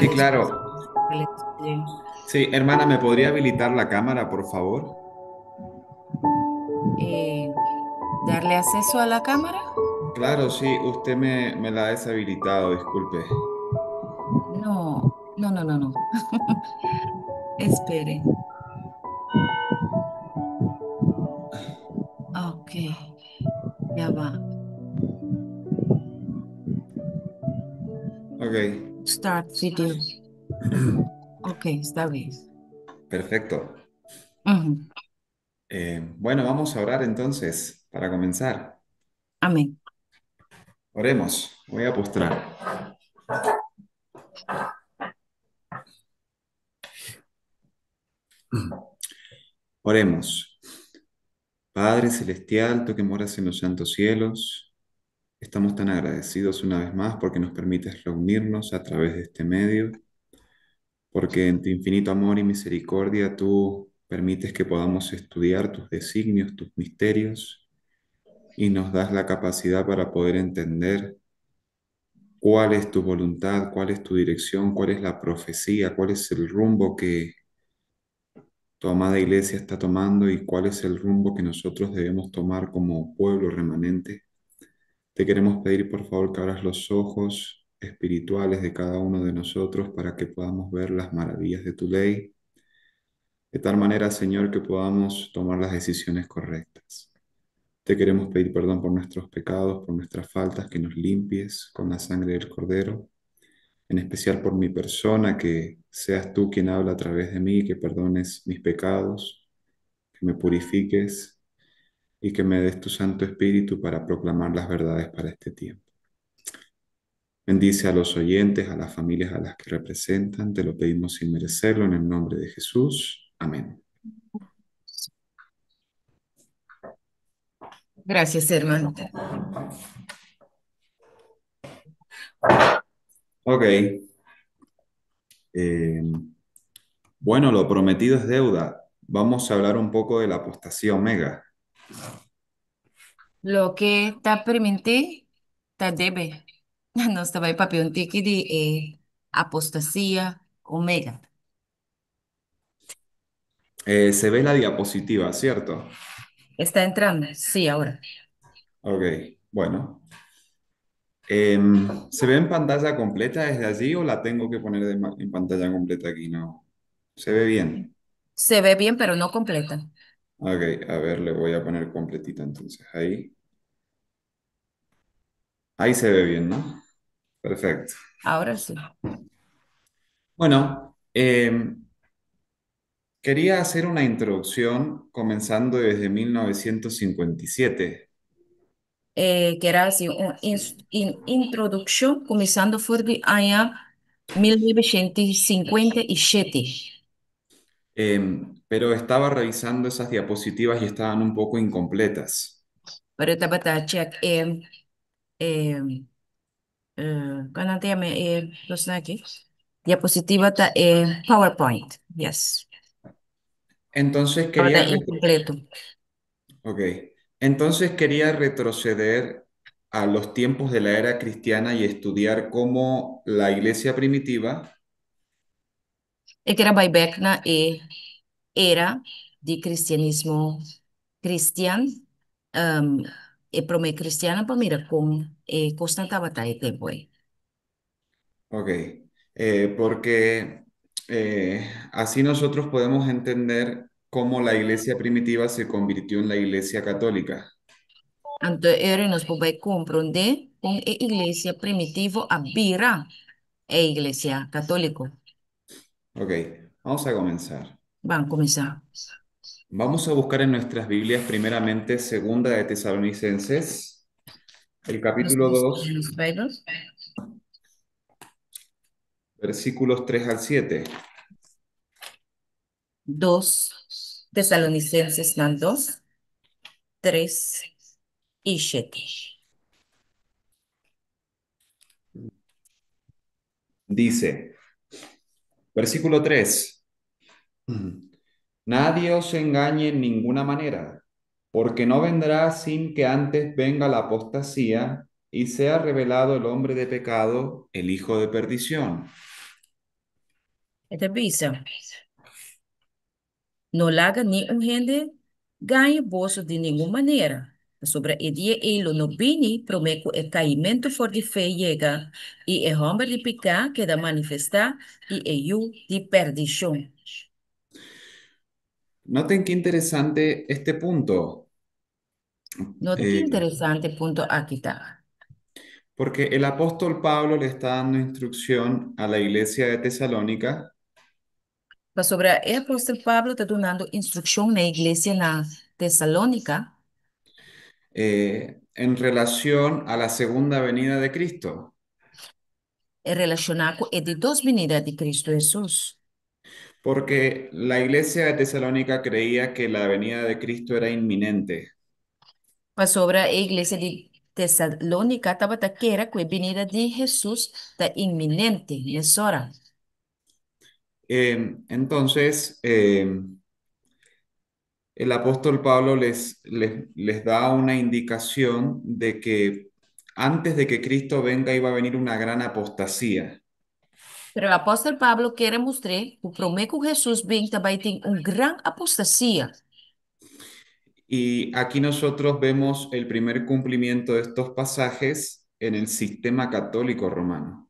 Sí, Gracias. claro. Celeste. Sí, hermana, ¿me podría habilitar la cámara, por favor? Eh, Darle acceso a la cámara. Claro, sí, usted me la ha deshabilitado, disculpe. No, no, no, no, no. Espere. Ok, ya va. Ok, Start video. Ok, está bien. perfecto. Ujú. Bueno, vamos a orar entonces, para comenzar. Amén. Oremos, voy a postrar. Oremos. Padre Celestial, tú que moras en los santos cielos, estamos tan agradecidos una vez más porque nos permites reunirnos a través de este medio, porque en tu infinito amor y misericordia tú permites que podamos estudiar tus designios, tus misterios, y nos das la capacidad para poder entender cuál es tu voluntad, cuál es tu dirección, cuál es la profecía, cuál es el rumbo que tu amada iglesia está tomando y cuál es el rumbo que nosotros debemos tomar como pueblo remanente. Te queremos pedir por favor que abras los ojos espirituales de cada uno de nosotros para que podamos ver las maravillas de tu ley, de tal manera, Señor, que podamos tomar las decisiones correctas. Te queremos pedir perdón por nuestros pecados, por nuestras faltas, que nos limpies con la sangre del Cordero, en especial por mi persona, que seas tú quien habla a través de mí, que perdones mis pecados, que me purifiques y que me des tu Santo Espíritu para proclamar las verdades para este tiempo. Bendice a los oyentes, a las familias a las que representan, te lo pedimos sin merecerlo, en el nombre de Jesús. Amén. Gracias, hermano. Ok, eh, bueno, lo prometido es deuda. Vamos a hablar un poco de la apostasía omega. Lo que está permitido, está debe. No estaba el papel un tiki de apostasía omega. Se ve la diapositiva, ¿cierto? ¿Está entrando? Sí, ahora. Ok, bueno. ¿Se ve en pantalla completa desde allí o la tengo que poner en pantalla completa aquí? No. ¿Se ve bien? Se ve bien, pero no completa. Ok, a ver, le voy a poner completita entonces. Ahí. Ahí se ve bien, ¿no? Perfecto. Ahora sí. Bueno, quería hacer una introducción comenzando desde 1957. Que era assim, introdução, começando por de ano 1957. Pero estaba revisando esas diapositivas y estaban un poco incompletas. Para eu estava check é, quando tem aqui, diapositiva tá PowerPoint, yes, Entonces estava quería, incompleto. ok. Entonces quería retroceder a los tiempos de la era cristiana y estudiar cómo la iglesia primitiva, É que era buyback na era de cristianismo cristiano, um, e prome cristiana para mira com constantava tá e tempo aí. ok, porque así nosotros podemos entender cómo la iglesia primitiva se convirtió en la iglesia católica. Então, ele nos pode compreender com a igreja primitiva a vira a igreja católica. Ok, vamos a comenzar. Vamos começar. Vamos a buscar en nuestras Biblias primeramente Segunda de Tesalonicenses, el Nós capítulo vamos 2, nos Bibles. versículos 3 al 7. 2 Tessalonicenses não 2, 3 e 7. Dice, versículo 3. Nadie os engañe en ninguna manera, porque no vendrá sin que antes venga la apostasía y sea revelado el hombre de pecado, el hijo de perdición, Esta visa, no laga ni un gente ganhe bolso de nenhuma maneira. Sobre o dia ele no bini, prometo o caimento for de fé llega, e o homem de picar queda manifestar, e eu de perdição. Noten qué interesante este punto, Nota que eh, interessante ponto aqui está. porque el apóstol Pablo le está dando instrucción a la iglesia de Tesalónica Mas sobre o apóstolo Pablo está dando instrução na igreja na Tessalônica, en relación a la segunda venida de Cristo, é relacionado com a de duas venidas de Cristo Jesus. porque la iglesia de Tesalónica creía que la venida de Cristo era inminente. Mas sobre a igreja de Tessalônica, estava taquera que a venida de Jesus está iminente nessa hora. Entonces, el apóstol Pablo les da una indicación de que antes de que Cristo venga iba a venir una gran apostasía. Pero o apóstolo Pablo quer mostrar que o prometo que Jesus vem também tem grande apostasia. Y aquí nosotros vemos el primer cumplimiento de estos pasajes en el sistema católico romano.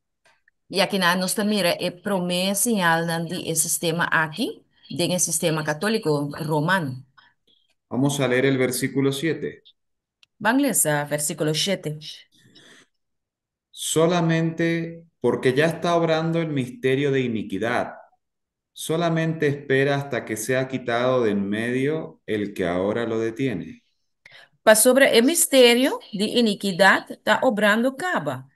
E aqui nós também mira é promessa señal de esse sistema aqui, do sistema católico romano. Vamos a leer el versículo 7. Vamos ler versículo 7. Solamente porque ya está obrando el misterio de iniquidad. Solamente espera hasta que sea quitado de en medio el que ahora lo detiene. Para sobre o mistério de iniquidade está obrando caba.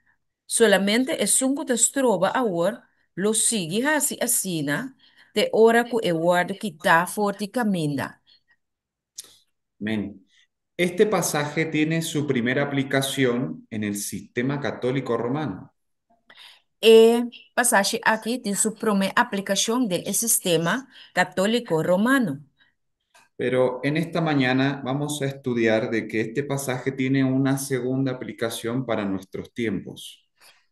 Solamente é sungo te stroba agora, lo sigue assim assina, te ora que é guardo que está forte caminha. Amén. Este pasaje tiene su primera aplicación en el sistema católico romano, E passagem aqui tem sua primeira aplicação do sistema católico romano. pero en esta mañana vamos a estudiar de que este pasaje tiene una segunda aplicación para nuestros tiempos.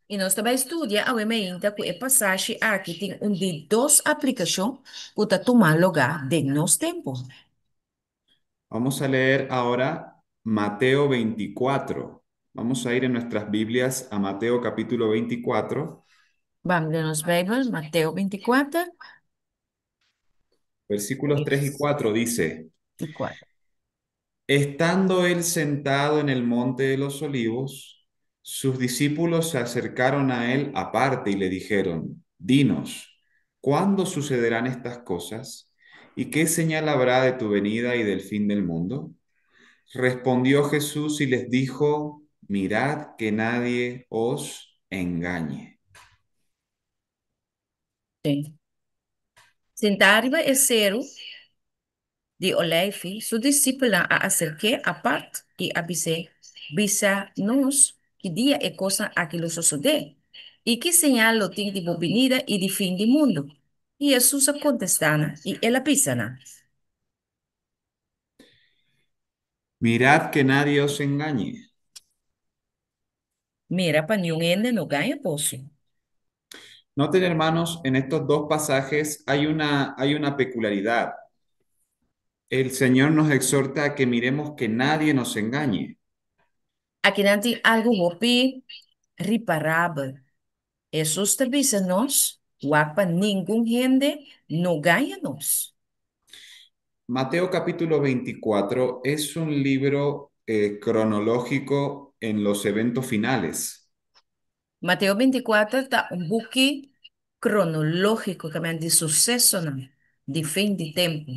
E nós também estudamos, obviamente, que a passagem aqui tem de duas aplicações para tomar lugar de nosso tempo. Vamos a leer ahora Mateo 24. Vamos a ir en nuestras Biblias a Mateo capítulo 24, Vamos ler nos Bíblias, Mateus 24, versículos 3 y 4 dice, e 4. estando él sentado en el monte de los olivos, sus discípulos se acercaron a él aparte y le dijeron, dinos, ¿cuándo sucederán estas cosas? ¿Y qué señal habrá de tu venida y del fin del mundo? Respondió Jesús y les dijo, mirad que nadie os engañe. Sim. Sentariva e cero de Olefi, su discípula a acerque a parte e abise, bisa nos que dia é coisa aquilo suceder, e que señal lo tem de venida e de fim do mundo. E Jesus a contestana, e ela pisana. Mirad que nadie os engañe. Mira, para nenhum ende no ganha poço. Noten, hermanos, en estos dos pasajes hay una peculiaridad. El Señor nos exhorta a que miremos que nadie nos engañe. Aqui não tem algo hopi reparável. Jesus te bisa nos, wapa nenhum ende no ganha nos. Mateo capítulo 24 es un libro cronológico en los eventos finales. Mateus 24 está book cronológico, que de sucesso, não? De fim de tempo.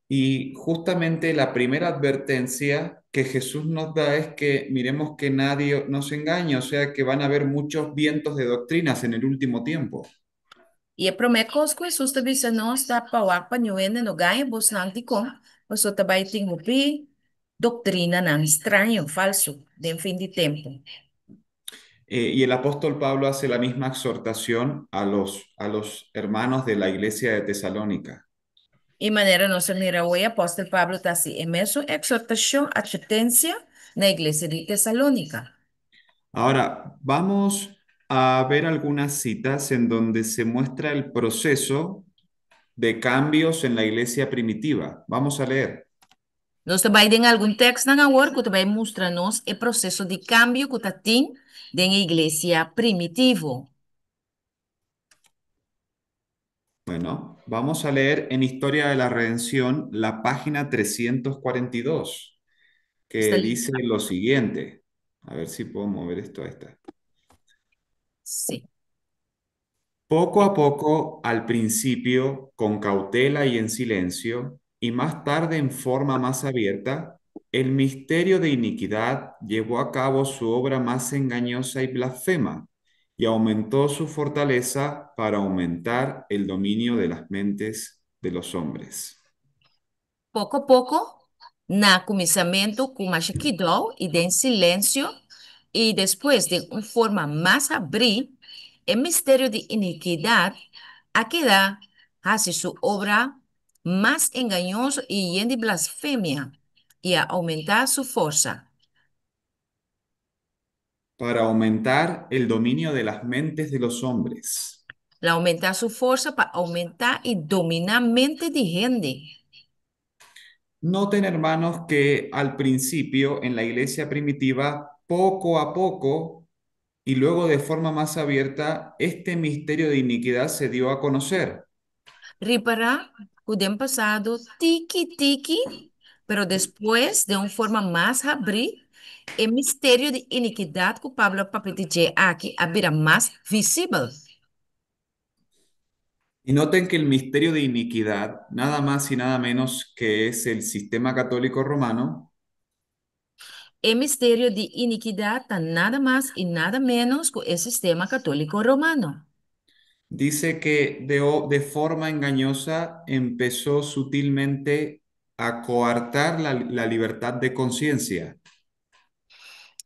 Y justamente la primera advertencia que Jesús nos da es que miremos que nadie nos engañe, o sea que van a haber muchos vientos de doctrinas en el último tiempo. E a promessa que Jesus te bisa nós, está para o panhoene no ganha, bos não te com, mas o também tem hopi doutrina não estranho, falso, de fim de tempo. Y el apóstol Pablo hace la misma exhortación a los hermanos de la iglesia de Tesalónica. E maneira nossa mira o apóstolo Pablo está assim, é mesmo exortação, advertência na igreja de Tessalônica. Ahora, vamos a ver algunas citas en donde se muestra el proceso de cambios en la iglesia primitiva. Vamos a leer. Nós também tem algum texto na agora que também mostra-nos o processo de cambio que tem na igreja primitivo. Bueno, vamos a leer en Historia de la Redención la página 342, Está que dice lo siguiente. A ver si puedo mover esto. Ahí está. sim. Poco a poco, al principio, con cautela y en silencio, y más tarde en forma más abierta, el misterio de iniquidad llevó a cabo su obra más engañosa y blasfema, y aumentó su fortaleza para aumentar el dominio de las mentes de los hombres. Pouco a pouco, na começamento com mais aquidão e em silêncio, e depois de uma forma mais abrir, o mistério de iniquidade a quedar hace sua obra mais enganosa e llena de blasfemia, e a aumentar sua força. Para aumentar el dominio de las mentes de los hombres. La aumentar sua força para aumentar e dominar a mente de gente. Noten, hermanos, que al principio en la iglesia primitiva, poco a poco y luego de forma más abierta, este misterio de iniquidad se dio a conocer. Reparar o tempo passado, tiki-tiki, pero depois, de uma forma mais abrir, o mistério de iniquidade que o Pablo dizer aqui abrirá mais visível. Y noten que el misterio de iniquidad, nada más y nada menos que es el sistema católico romano, O mistério de iniquidade está nada mais e nada menos que o sistema católico romano. dice que de forma engañosa empezó sutilmente a coartar la libertad de conciencia.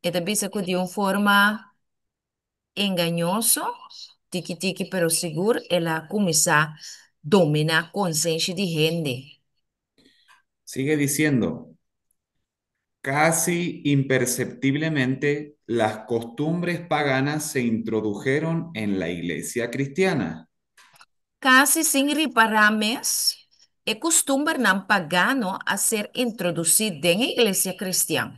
E também se de uma forma enganosa, tiki-tiki, pero seguro, ela começar a dominar a consciência de gente. Sigue diciendo, casi imperceptiblemente, las costumbres paganas se introdujeron en la iglesia cristiana. Casi sem reparar, mas é costume não pagano a ser introduzido na igreja cristã.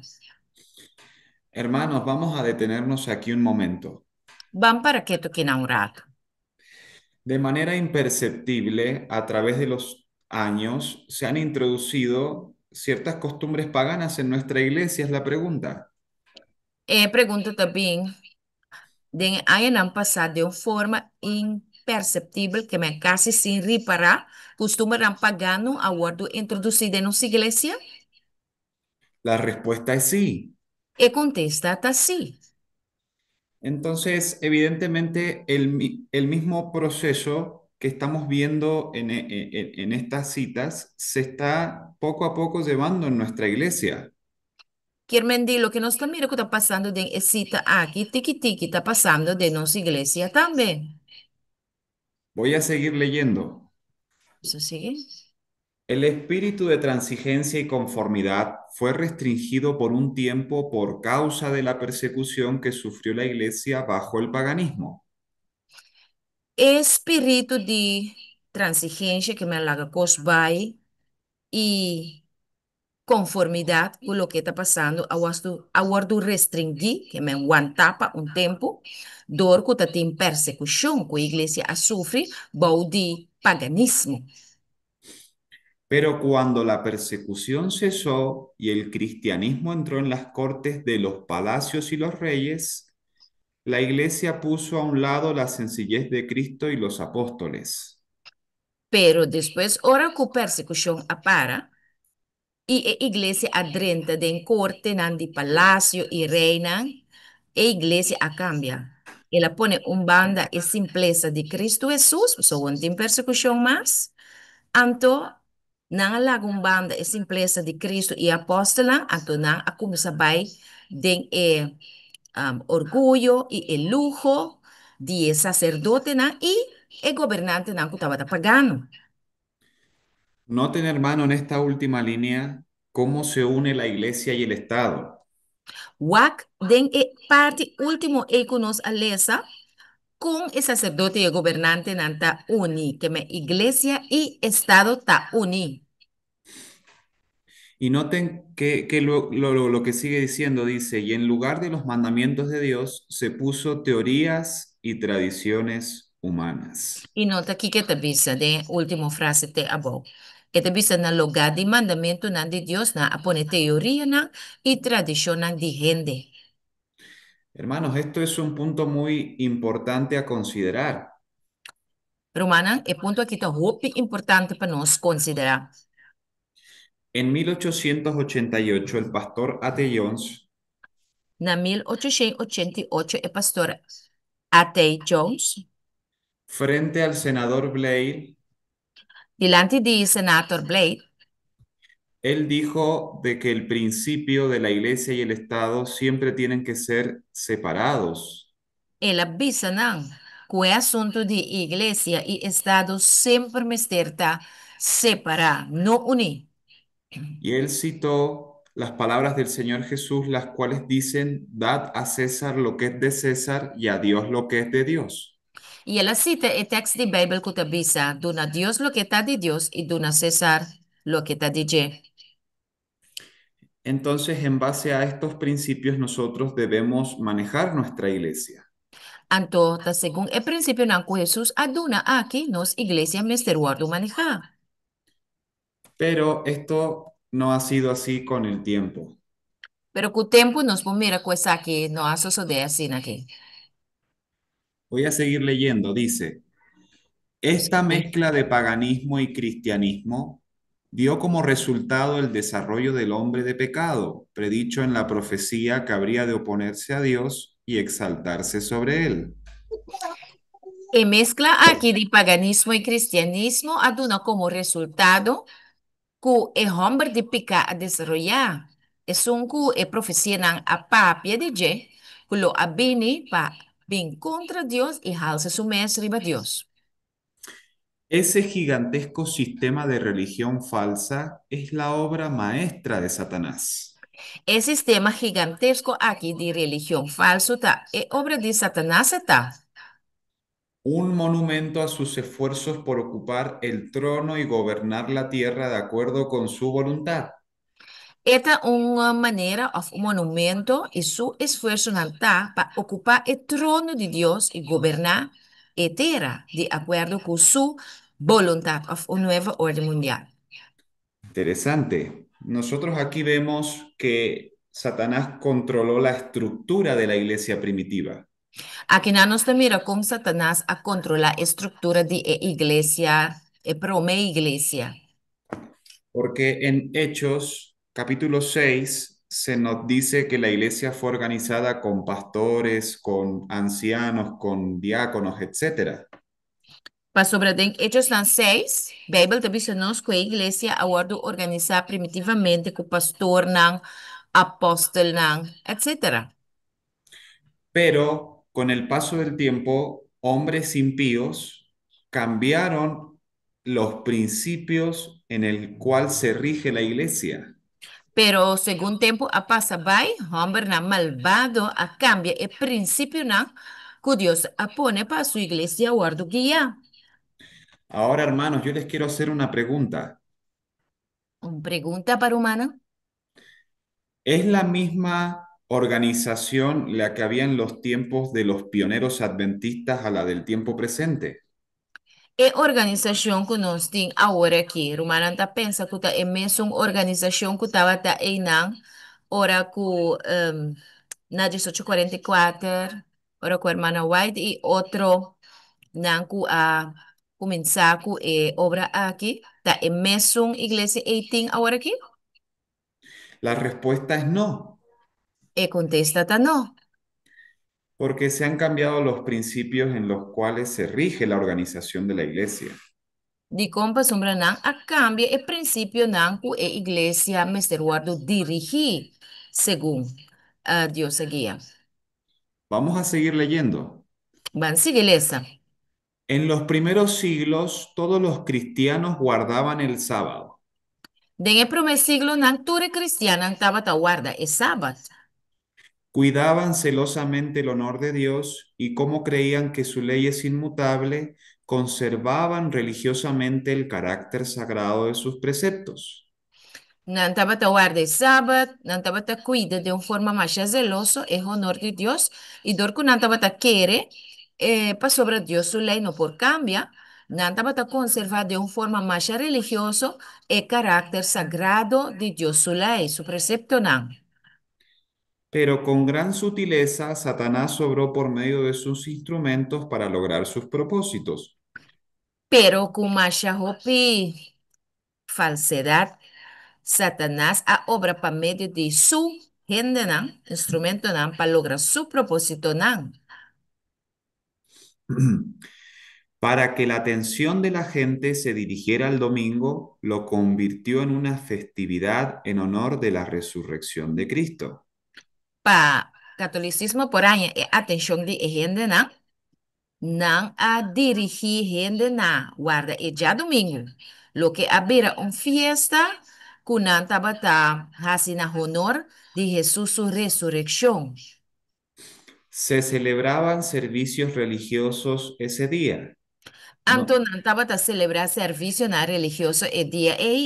Hermanos, vamos a detenernos aquí un momento. Vamos para que toque um rato. De manera imperceptible, a través de los años, se han introducido ciertas costumbres paganas en nuestra iglesia, es la pregunta. Pergunta também, de aí não passar de uma forma imperceptível, que é quase sem reparar, costume não pagano a word introduzido em nossa igreja? La respuesta es sí. E contesta está sim. Entonces, evidentemente, el mismo proceso que estamos viendo en estas citas se está poco a poco llevando en nuestra iglesia. Quer mentir, o que nós também está passando de cita aqui, tiki-tiki, está passando de nossa igreja também. Voy a seguir leyendo. Isso sim. El espíritu de transigencia y conformidad fue restringido por un tiempo por causa de la persecución que sufrió la iglesia bajo el paganismo. Espírito de transigência que me laga vai e conformidade com o que está passando, aguardo restringir, que me aguantapa um tempo, dor que tem persecução que a igreja a sofre, bom de paganismo. Pero cuando la persecución cesó y el cristianismo entró en las cortes de los palacios y los reyes, la iglesia puso a un lado la sencillez de Cristo y los apóstoles. Pero depois, ora que a persecução apara, e a igreja adentra em corte, nan de palácio e reina, a igreja a cambia. Ela põe um banda e simpleza de Cristo Jesus, so não tem persecução mais. Anto, não lá um banda e simpleza de Cristo e apóstola, anto não a começar vai den orgulho e lujo de sacerdote na e governante não que estava pagando. Noten, hermano, en esta última línea cómo se une la iglesia y el Estado. Wak den e parte último e que nos alesa, con el sacerdote y el gobernante nanta uni, que me iglesia y estado ta uni. Y noten que lo que sigue diciendo, dice, y en lugar de los mandamientos de Dios se puso teorías y tradiciones humanas. Y nota aqui que te bisa de última frase te abo. Que te bisa na lugar de mandamento nan de Dios na apone teoría na y tradición nan de gente. Hermanos, esto es un punto muy importante a considerar. Romana, e punto aqui tá muito importante para nós considerar. En 1888, el pastor A.T. Jones, Na 1888, o pastor A.T. Jones, frente al senador Blair, delante de senator Blade, él dijo de que el principio de la iglesia y el Estado siempre tienen que ser separados. ele avisa não, que o assunto de igreja e Estado sempre me está separar, não unir. Y él citó las palabras del Señor Jesús, las cuales dicen, dad a César lo que es de César y a Dios lo que es de Dios. E ela cita o texto de Bíblia que avisa, dona Deus lo que está de Deus e dona César lo que está de Dios. Entonces, en base a estos principios, nosotros debemos manejar nuestra iglesia. Então, tá segundo o princípio não que Jesus aduna aqui nos igreja misteriosa manejar. Pero esto no ha sido así con el tiempo. Pero com o tempo nós vamos mirar coisa aqui, não há suceder assim aqui. Voy a seguir leyendo. Dice, esta mezcla de paganismo y cristianismo dio como resultado el desarrollo del hombre de pecado, predicho en la profecía que habría de oponerse a Dios y exaltarse sobre él. E mescla aqui de paganismo e cristianismo aduna como resultado que o homem de pecar a desarrollar. É um que é profecia não a papia de je, que lo abini para vir contra Deus e halse su mestre a Deus. Ese gigantesco sistema de religión falsa es la obra maestra de Satanás. Esse sistema gigantesco aqui de religião falso tá, é obra de Satanás tá. Un monumento a sus esfuerzos por ocupar el trono y gobernar la tierra de acuerdo con su voluntad. Esta uma maneira, um monumento e seu esforço não tá para ocupar o trono de Deus e governar a terra de acordo com sua vontade, uma nova ordem mundial. Interesante. Nosotros aquí vemos que Satanás controló la estructura de la iglesia primitiva, Aqui nós nos mira como Satanás a controlar a estrutura de igreja, a prome-igreja. porque en Hechos capítulo 6 se nos dice que la iglesia fue organizada con pastores, con ancianos, con diáconos, etcétera. Para sobredenk Hechos 6, Bíblia também se nos que a igreja agora organizar primitivamente com pastor, não, apóstolo, não, etc. Pero con el paso del tiempo, hombres impíos cambiaron los principios en el cual se rige la iglesia. Pero segundo tempo a passa vai, homem na malvado a cambia e princípio na que Deus a pone para sua igreja guardo guia. Ahora, hermanos, yo les quiero hacer una pregunta. Pergunta para humana. ¿Es la misma organización la que había en los tiempos de los pioneros adventistas a la del tiempo presente? E organização que nós tem agora aqui, Romana tá pensa que tá é mesmo organização que estava tá aí não, ora que na 1844, ora com a irmã White e outro não que a começar com é obra aqui, tá é mesmo igreja 18 agora aqui? La respuesta es no, E contesta tá não. porque se han cambiado los principios en los cuales se rige la organización de la iglesia. De compa sombra não a cambia e princípio não que a igreja Mr. Guardo dirigir segundo a Deus a guia. Vamos a seguir leyendo. Van seguir essa. En los primeros siglos, todos los cristianos guardaban el sábado. Den el primer siglo, nan ture cristiana estaba ta guarda e sábado. Cuidaban celosamente el honor de Dios y como creían que su ley es inmutable, conservaban religiosamente el carácter sagrado de sus preceptos. Não estava a guardar sábado, não estava a cuidar de uma forma mais zelosa, é honor de Deus, e dor que não estava a querer, para sobre Deus sua lei não por cambia, não estava a conservar de uma forma mais religiosa, é carácter sagrado de Deus sua lei, su precepto não. Pero con gran sutileza, Satanás obró por medio de sus instrumentos para lograr sus propósitos. Pero com mais roupa falsidade, Satanás a obra para meio de su gente, não, instrumento não, para lograr su propósito não. Para que la atención de la gente se dirigiera al domingo, lo convirtió en una festividad en honor de la resurrección de Cristo. Para catolicismo, porém, é atenção de gente, não a dirigir gente, não, guarda, é já domingo. Lo que habera uma fiesta, que não estava assim na honor de Jesus, sua ressurreição. Se celebraban servicios religiosos ese día. Então, No, não estava a celebrar serviço na religioso e dia aí.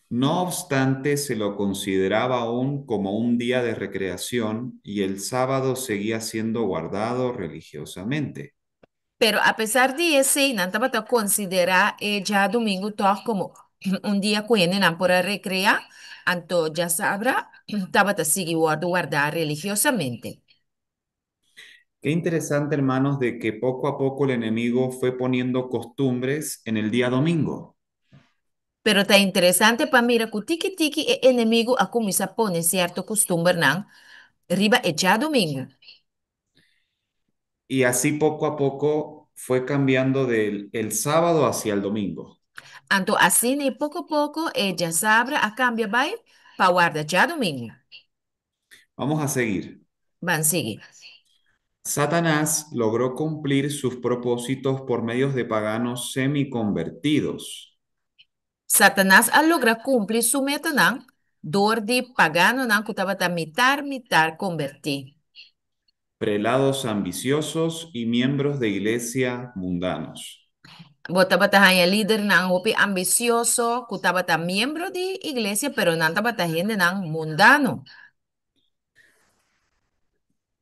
no obstante, se lo consideraba aún como un día de recreación y el sábado seguía siendo guardado religiosamente. Pero apesar de esse, não estava a considerar já domingo toch como um dia que ele não pode recrear, então já sabrá, estava a seguir guardar religiosamente. Qué interesante, hermanos, de que poco a poco el enemigo fue poniendo costumbres en el día domingo. Pero tá interessante para mira que o tiki-tiki é inimigo a começar a pôr certo costume, não? Riba é já domingo. Y así poco a poco fue cambiando del el sábado hacia el domingo. Então, assim, pouco a pouco, já sabe, a cambia vai para guardar já domingo. Vamos a seguir. Vamos seguir. Satanás logró cumplir sus propósitos por medios de paganos semiconvertidos, Satanás a logra cumprir sua meta, não? Dor de pagano, não, que estava a mitar, convertir. prelados ambiciosos y miembros de iglesia mundanos. Botava a líder, não, hopi ambicioso, que estava a membro de igreja, pero não estava a gente, não, mundano.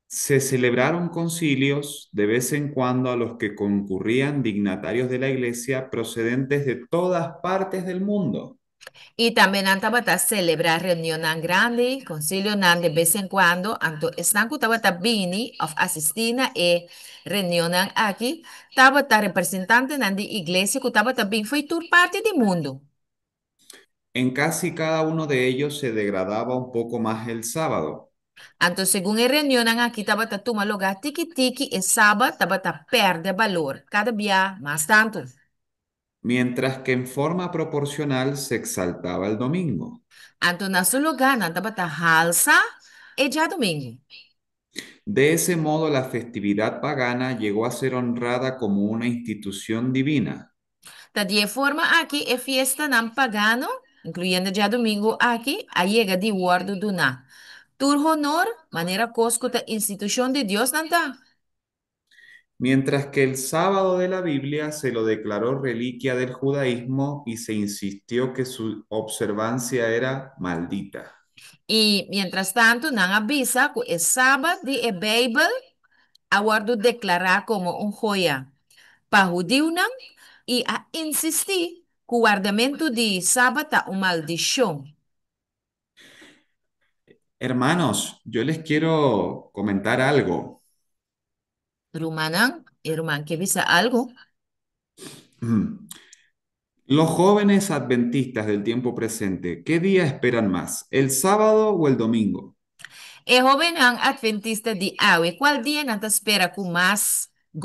Se celebraron concilios de vez en cuando a los que concurrían dignatarios de la iglesia procedentes de todas partes del mundo. E também não estava a celebrar reunião não grande, concílio não de vez em quando, então, estão que estava a bini, of assistina e reunião não aqui, estava a representante não de igreja que estava a bem, foi toda parte do mundo. En casi cada uno de ellos se degradaba un poco más el sábado, Então, segundo a reunião não aqui, estava a tomar lugar tiki-tiki e sábado estava a perder valor, cada dia mais tanto. mientras que en forma proporcional se exaltaba el domingo. Então, na seu lugar, não estava a halsa e já domingo. De ese modo, la festividad pagana llegó a ser honrada como una institución divina. Da de forma aqui é fiesta não pagano, incluindo já domingo aqui, a chega de guardo do na. Tur honor, maneira cosco da instituição de Deus não tá. Mientras que el sábado de la Biblia se lo declaró reliquia del judaísmo y se insistió que su observancia era maldita. E, mientras tanto, não avisa que é sábado de a Bíblia, aguardo declarar como um joia para judeu não, e a insistir que o guardamento de sábado é uma maldição. Hermanos, yo les quiero comentar algo. Rumanang, irmão, que visa algo? Los jóvenes adventistas del tiempo presente, ¿qué día esperan más? ¿El sábado o el domingo? E jovem ang adventista de awe, qual dia não te espera com mais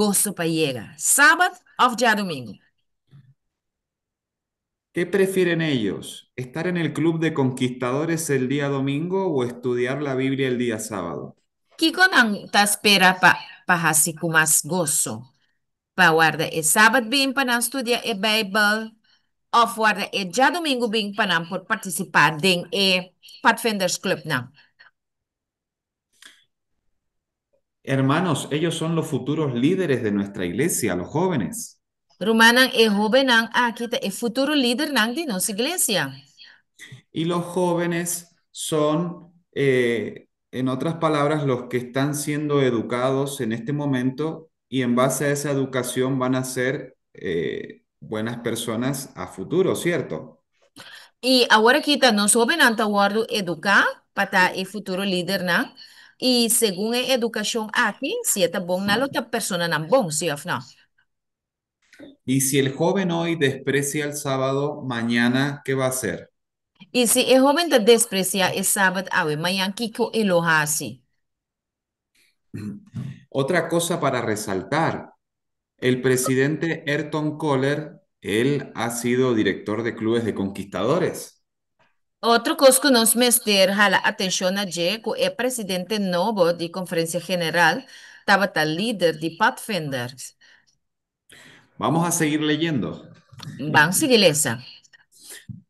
gosto para chegar? Sábado ou dia domingo? ¿Qué prefieren ellos? ¿Estar en el club de conquistadores el día domingo o estudiar la Biblia el día sábado? Kiko nang te espera pa hasi com mais gosto? Pa guarda e sábado bem para não estudar e Bible, ou guarda e dia domingo bem para não por participar den e Pathfinders Club não? Hermanos, ellos son los futuros líderes de nuestra iglesia, los jóvenes. Rumanang e hobenang kita e futuro líder nang di nossa iglesia. Y los jóvenes son, en otras palabras, los que están siendo educados en este momento y en base a esa educación van a ser buenas personas a futuro, ¿cierto? E agora kita nós hobenang tawardo educar para e futuro líder nang. E segundo a educação aqui, se é bom, nalo tá persona não bom, se não. Y si el joven hoy desprecia el sábado, mañana, ¿qué va a hacer? E se é jovem tá desprecia e sábado, awe, manhã kiko elohasi. Otra cosa para resaltar, el presidente Ayrton Kohler, él ha sido director de clubes de conquistadores. Outro coisa que nós mester hala atenção a je, que é presidente novo de Conferência General, estava tá líder de Pathfinders. Vamos a seguir leyendo. Vamos seguir essa.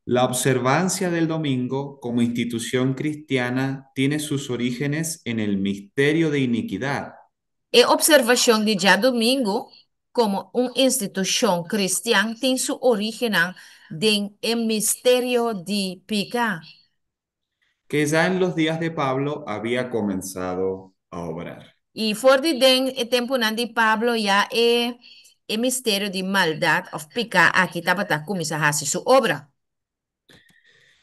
La observancia del domingo como institución cristiana tiene sus orígenes en el misterio de iniquidad, E observação de dia domingo, como uma instituição cristã, tem sua origem em mistério de pecado. que ya en los días de Pablo había comenzado a obrar. E for de den e tempo nan de Pablo já é mistério de maldade of pecado aqui estava tá começar a fazer sua obra.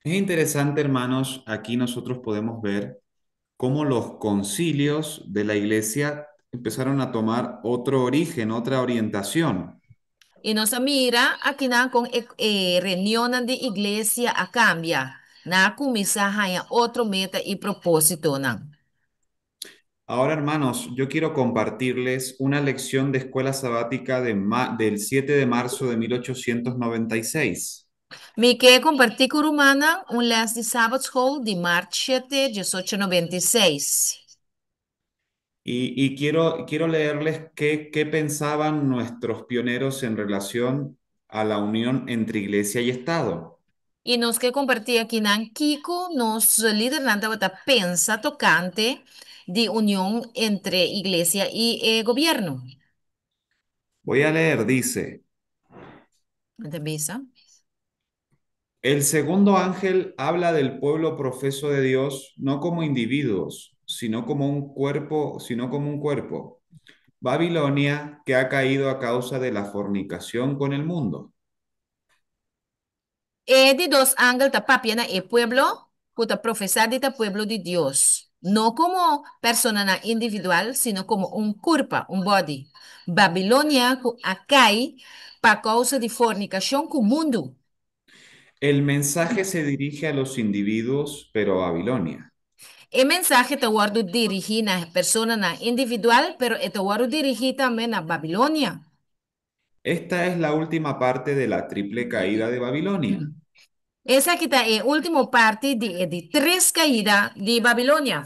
Es interesante, hermanos, aquí nosotros podemos ver cómo los concilios de la iglesia empezaron a tomar otro origen, otra orientación. E nossa mira aqui na com reunião de igreja a cambia, na começar a outro meta e propósito não. Ahora, hermanos, yo quiero compartirles una lección de escuela sabática del 7 de marzo de 1896. Me quer compartilhar com Romana les de sábado school de março 7 de 1896. Y quiero leerles qué pensaban nuestros pioneros en relación a la unión entre iglesia y Estado. E nós quer compartilhar aqui na Kiko, nos líder não estava pensa tocante de união entre igreja e governo. Voy a leer, dice, Entendeu? el segundo ángel habla del pueblo profeso de Dios no como individuos, sino como un cuerpo. Babilonia, que ha caído a causa de la fornicación con el mundo. E de dos ángeles da papiana e pueblo, puta professar de ta pueblo de Deus. Não como persona individual, sino como um corpo, um body. Babilônia acai por causa de fornicação com o mundo. El mensaje se dirige a los individuos, pero a Babilonia. E mensagem te guardo dirigir na persona individual, pero te guardo dirigir também na Babilônia. Esta es la última parte de la triple caída de Babilonia. Essa aqui tá é a última parte de três caídas de Babilônia.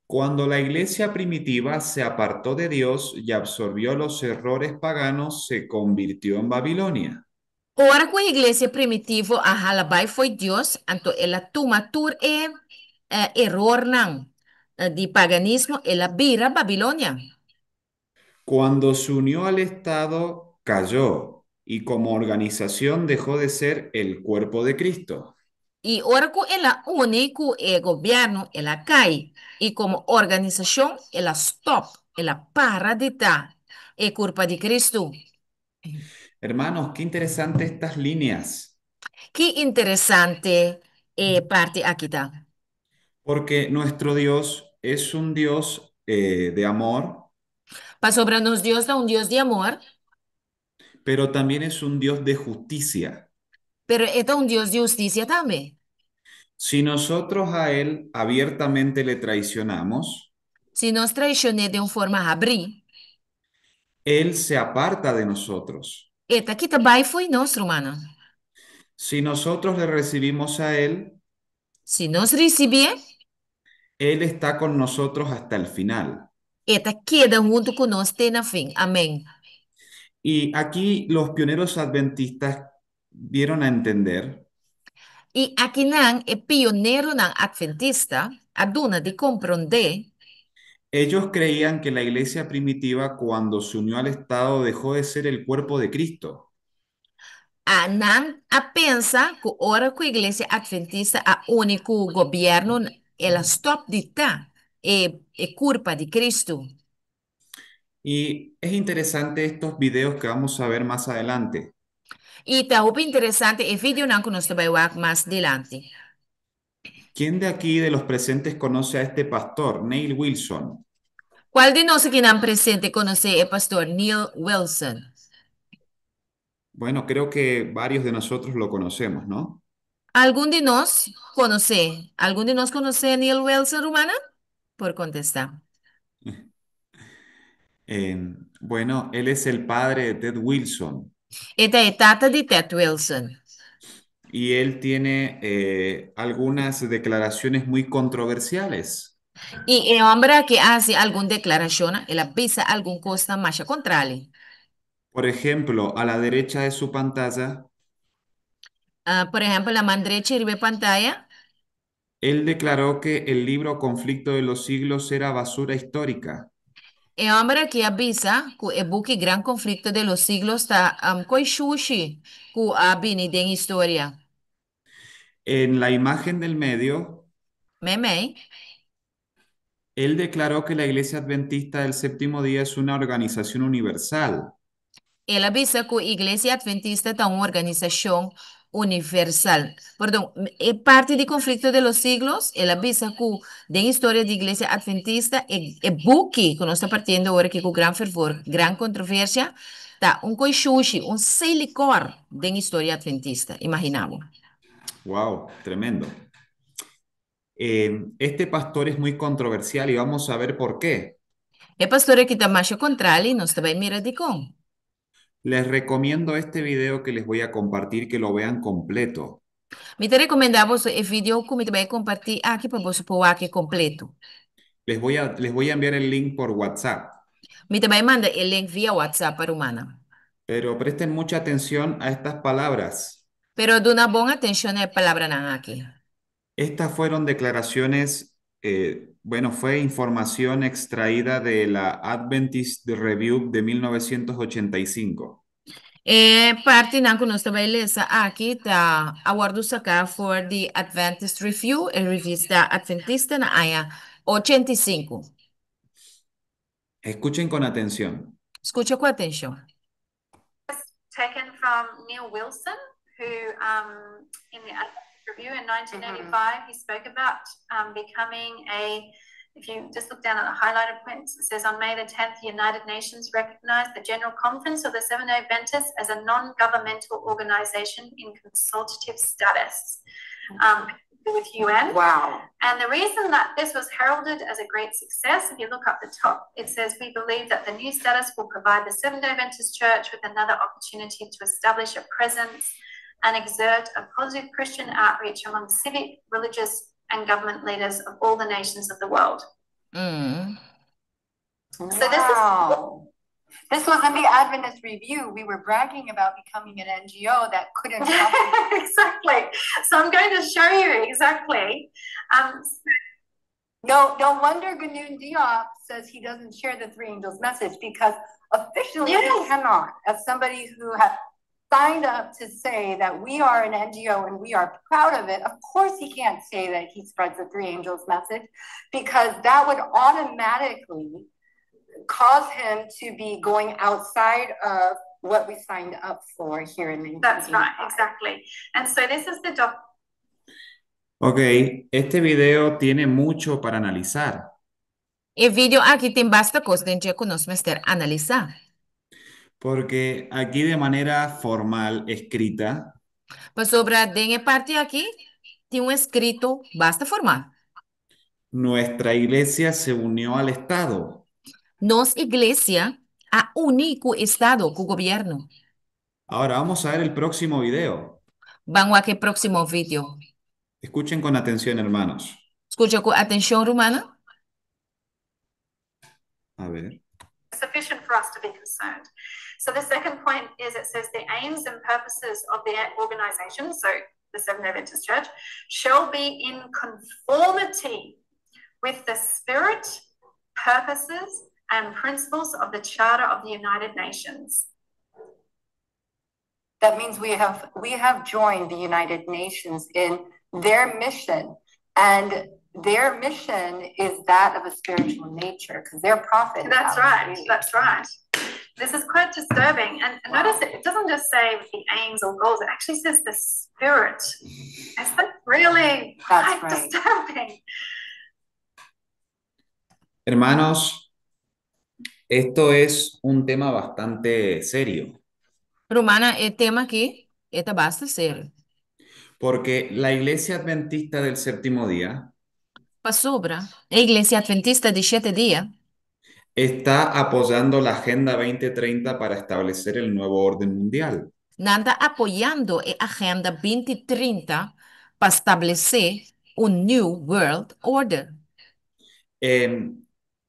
Cuando la iglesia primitiva se apartó de Dios y absorbió los errores paganos, se convirtió en Babilonia. Ora com a igreja primitiva, a halabai foi Deus, então ela toma tur error não, de paganismo, ela vira Babilônia. Cuando se unió al Estado, cayó y como organización dejó de ser el cuerpo de Cristo. E ora com ela une com o governo, ela cai. E como organização, ela stop, ela para de estar. É culpa de Cristo. Hermanos, qué interesante estas líneas, Que interessante parte aqui tá. porque nuestro Dios es un Dios de amor, Para sobre nos Deus é um Deus de amor, pero también es un Dios de justicia. pero é um Deus de justiça também. Si nosotros a Él abiertamente le traicionamos, Se nós traicionamos de uma forma a abrir, Él se aparta de nosotros. eta aqui também foi nós, romana. Si nosotros le recibimos a Él, Se nós recebemos, Él está con nosotros hasta el final. eta queda junto conosco até na fim. Amém. Y aquí los pioneros adventistas dieron a entender E aqui não é pioneiro não adventista, a dona de compreender Ellos creían que la iglesia primitiva, cuando se unió al Estado, dejó de ser el cuerpo de Cristo. A pensa que ora que a igreja adventista a único governo ela stop de tá é culpa de Cristo. Y es interesante estos videos que vamos a ver más adelante. E tá muito interessante e vídeo não que nós vai ver mais adiante. ¿Quién de aquí de los presentes conoce a este pastor, Neil Wilson? Qual de nós que não presente conhece o pastor Neil Wilson? Bueno, creo que varios de nosotros lo conocemos, ¿no? Algum de nós conhece? Algum de nós conhece Neil Wilson, Romana? Por contestar. Eh, bueno, él es el padre de Ted Wilson Esta é tata de Ted Wilson. y él tiene algunas declaraciones muy controversiales. E é homem que faz alguma declaração, ela avisa alguma coisa mais contrária. Por ejemplo, a la derecha de su pantalla, Por exemplo, a mão direita de pantalla, él declaró que el libro Conflicto de los Siglos era basura histórica. é homem que avisa que o book Gran Conflicto de los Siglos está com xuxi, que a bini de história. En la imagen del medio, Meme, él declaró que la Iglesia Adventista del Séptimo Día es una organización universal. ela avisa que a Igreja Adventista está uma organização universal. Perdão, é parte do conflito de los siglos. Ela avisa que da história da Igreja Adventista é book que nós estamos partindo agora que com gran fervor, gran controvérsia, tá um coixuxi, um silicor da história adventista. Imaginamos. Wow, tremendo. Este pastor es muy controversial y vamos a ver por qué. É pastora que está mais contrário, nós também mira de com. Les recomiendo este video que les voy a compartir, que lo vean completo. Me te recomendamos o vídeo que me também compartilhar aqui para você pôr aqui completo. Les voy a enviar el link por WhatsApp, Me também manda o link via WhatsApp para Humana. pero presten mucha atención a estas palabras. Pero dona boa atenção à palavra na aqui. Estas fueron declaraciones, bueno, fue información extraída de la Adventist Review de 1985. Parte não que nós também lemos aqui tá aguardo sacar for the Adventist Review, a revista Adventista na área 85. Escuchen con atención. Escuta com atenção. Taken from Neil Wilson, who in the Adventist Review in 1985, he spoke about becoming if you just look down at the highlighted points, it says on May the 10th, the United Nations recognized the General Conference of the Seventh-day Adventists as a non-governmental organization in consultative status with UN. Wow. And the reason that this was heralded as a great success, if you look up the top, it says, we believe that the new status will provide the Seventh-day Adventist Church with another opportunity to establish a presence and exert a positive Christian outreach among civic, religious, and government leaders of all the nations of the world. Mm. So this was in the Adventist Review. We were bragging about becoming an NGO that couldn't exactly. So I'm going to show you exactly. No wonder Ganoon Diop says he doesn't share the Three Angels message, because officially he cannot. As somebody who has signed up to say that we are an NGO and we are proud of it, of course he can't say that he spreads the Three Angels message, because that would automatically cause him to be going outside of what we signed up for here in the That's right, exactly. And so this is the doc. Ok, este video tiene mucho para analizar. E vídeo aqui tem basta coisa dentro que nós vamos ter analisar. Porque aquí de manera formal, escrita, Para sobrar de parte aqui, tem escrito, basta formar. nuestra iglesia se unió al Estado. Nos iglesia a único Estado com o governo. Ahora vamos a ver el próximo video. Vamos aqui próximo vídeo. Escuchen con atención, hermanos. Escucha com atenção, Romana. A ver. Sufficient for us to be concerned. So the second point is, it says the aims and purposes of the organization, so the Seventh-day Adventist Church, shall be in conformity with the spirit, purposes, and principles of the Charter of the United Nations. That means we have joined the United Nations in their mission, and their mission is that of a spiritual nature because their prophet. That's right. That's right. This is quite disturbing, and notice it doesn't just say the aims or goals. It actually says the spirit. It's really quite disturbing. Hermanos, esto es un tema bastante serio, Romana, é tema que basta ser. porque la Iglesia Adventista del Séptimo Día Para sobra, a Iglesia Adventista de 7 dias está apoyando la Agenda 2030 para establecer el nuevo orden mundial. anda apoiando a Agenda 2030 para estabelecer un New World Order.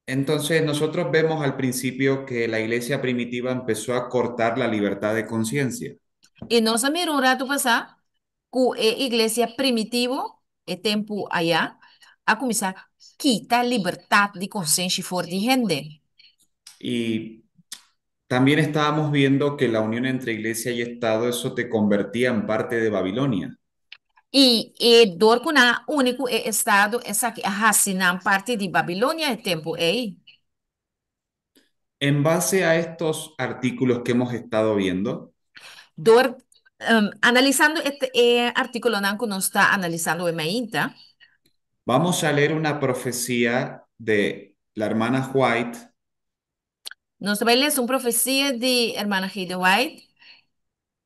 Entonces nosotros vemos al principio que la iglesia primitiva empezó a cortar la libertad de conciencia. E nós miramos um rato passar que a igreja primitivo, é tempo allá, a começar a quitar a liberdade de consciência for de gente. Y también estábamos viendo que la unión entre iglesia y Estado, eso te convertía en parte de Babilonia. E dor com a único estado essa que a parte de Babilônia é tempo aí. En base a estos artículos que hemos estado viendo, Dor analisando este artículo que nós está analisando em ainda, vamos a leer una profecía de la hermana White nós vamos ler uma profecia de Hermana Heide White,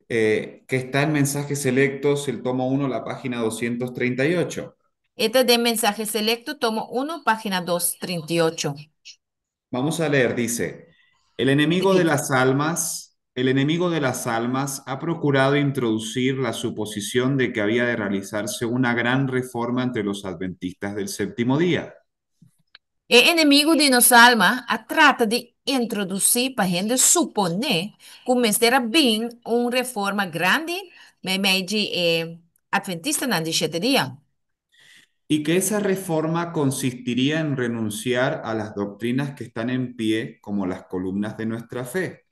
que está en Mensajes Selectos, el tomo 1, la página 238. esta de mensaje selecto, tomo 1, página 238. Vamos a leer, dice, el enemigo de las almas ha procurado introducir la suposición de que había de realizarse una gran reforma entre los adventistas del séptimo día. O inimigo de nossa alma trata de introduzir para a gente suponer que era bem uma reforma grande, meio de adventista na de 7 dias. Y que esa reforma consistiría en renunciar a las doctrinas que están en pie como las columnas de nuestra fe.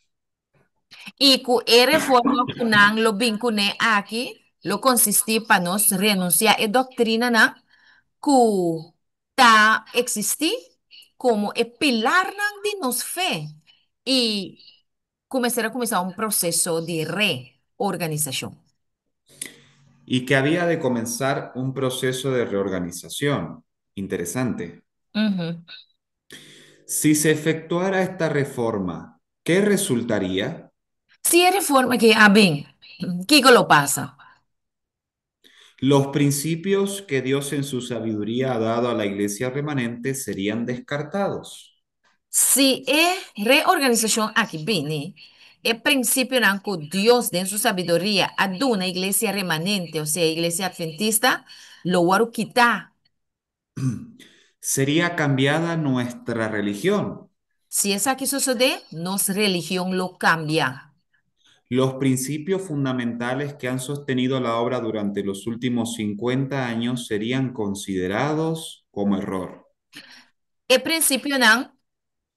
E que a reforma que não lo vincune aqui, lo consistir para nós renunciar a doutrina na que está existir como o pilar de nossa fé e começar um processo de reorganização. Y que había de comenzar un proceso de reorganización. Interesante. Si se efectuara esta reforma, ¿qué resultaría? Se a reforma que bem, que lo passa? Los principios que Dios en su sabiduría ha dado a la iglesia remanente serían descartados. Se a reorganização aqui bem, é princípio que Deus, em sua sabedoria, a dado na igreja remanente, ou seja, a igreja adventista, lo vai quitar. Sería cambiada nuestra religión. Se isso aqui suceder, nossa religião lo cambia. Los principios fundamentales que han sostenido la obra durante los últimos 50 años serían considerados como error. O princípio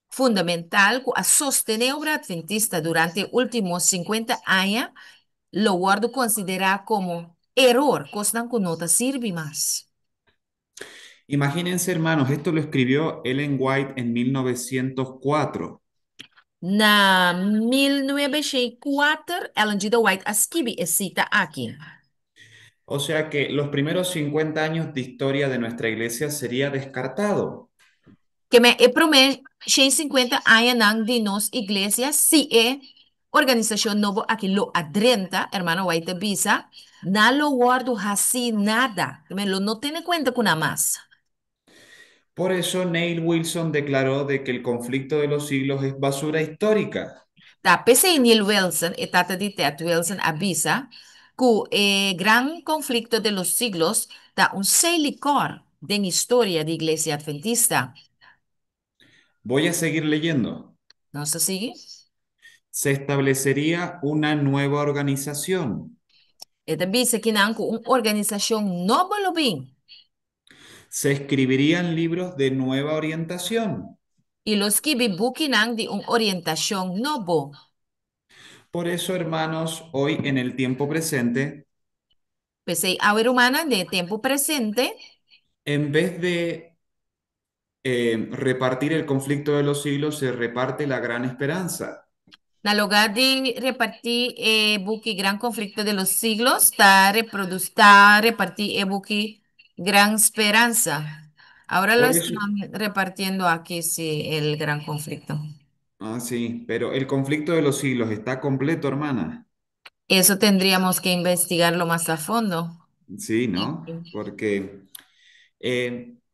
fundamental que a sostener a obra adventista durante os últimos 50 anos, lo guardo considerar como error, cosa que no te sirve más. Imagínense, hermanos, esto lo escribió Ellen White en 1904. Na 1904, Ellen G. White escreve essa cita aqui. O sea que los primeros 50 años de historia de nuestra iglesia sería descartado. Que me promete 50 anos de nossa igreja, se é organização nova aqui lo adrenta, hermano White avisa, não lo guardo assim nada, me lo no tiene cuenta con nada más. Por eso Neil Wilson declaró de que el conflicto de los siglos es basura histórica. Da PC Neil Wilson, e tata de Ted Wilson avisa que o gran conflicto de los siglos da un licor de historia de iglesia adventista. Voy a seguir leyendo. ¿No se sigue? Se establecería una nueva organización. Esta dice que una organización no lo bien. Se escribirían libros de nueva orientación. Y los que bukinang di un orientación nobo. Por eso, hermanos, hoy en el tiempo presente, Pues hay agua humana de tiempo presente, en vez de repartir el conflicto de los siglos, se reparte la gran esperanza. na lugar de repartir buki gran conflicto de los siglos, está repartir buki gran esperanza. Ahora lo Por eso, están repartiendo aquí, sí, el gran conflicto. sí, pero el conflicto de los siglos está completo, hermana. Eso tendríamos que investigarlo más a fondo. Sí, ¿no? Porque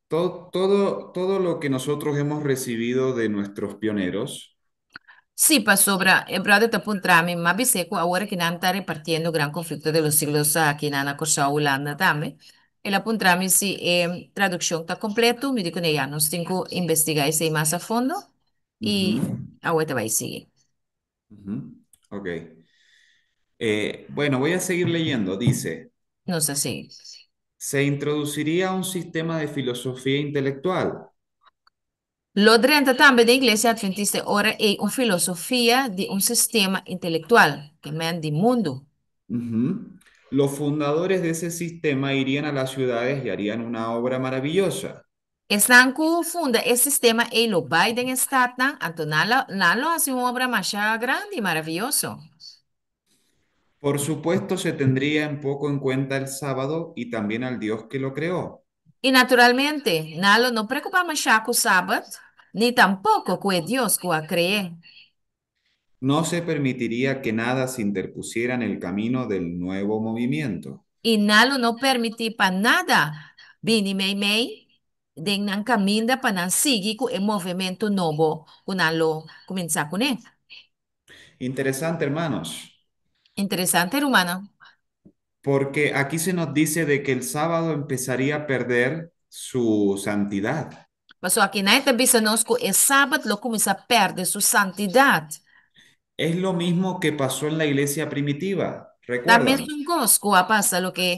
todo lo que nosotros hemos recibido de nuestros pioneros, Sí, pa sobra, brother te puntrami, ma biseco ahora que nan está repartiendo gran conflicto de los siglos aquí en Ana Cosa Holanda también. El apuntrami si traducción está completo, me digo ya, nos tengo que investigar ese más a fondo y ujú, ahora te va a seguir. ujú, ok. Bueno, voy a seguir leyendo. Dice, No sé si. se introduciría un sistema de filosofía intelectual. Lo drenta también de Iglesia Adventista ahora es una filosofía de un sistema intelectual que me di mundo. Ujú. Los fundadores de ese sistema irían a las ciudades y harían una obra maravillosa. Están funda esse sistema e lo Biden está então não hace uma obra mais grande e maravilhoso. Por supuesto, se tendría en poco en cuenta el sábado y también al Dios que lo creó. E naturalmente, não preocupa mais com o sábado, nem tampouco com o Deus que a criou. No se permitiría que nada se interpusiera en el camino del nuevo movimiento. E não permite para nada, bini mei, de não caminha para não seguir com o movimento novo, que não começar com ele. Interesante, hermanos, Interessante, humano. porque aquí se nos dice de que el sábado empezaría a perder su santidad. Mas aqui na bisa nós que o sábado lo começa a perder sua santidade. Es lo mismo que pasó en la iglesia primitiva, Também ¿recuerdan? são conosco a passa lo que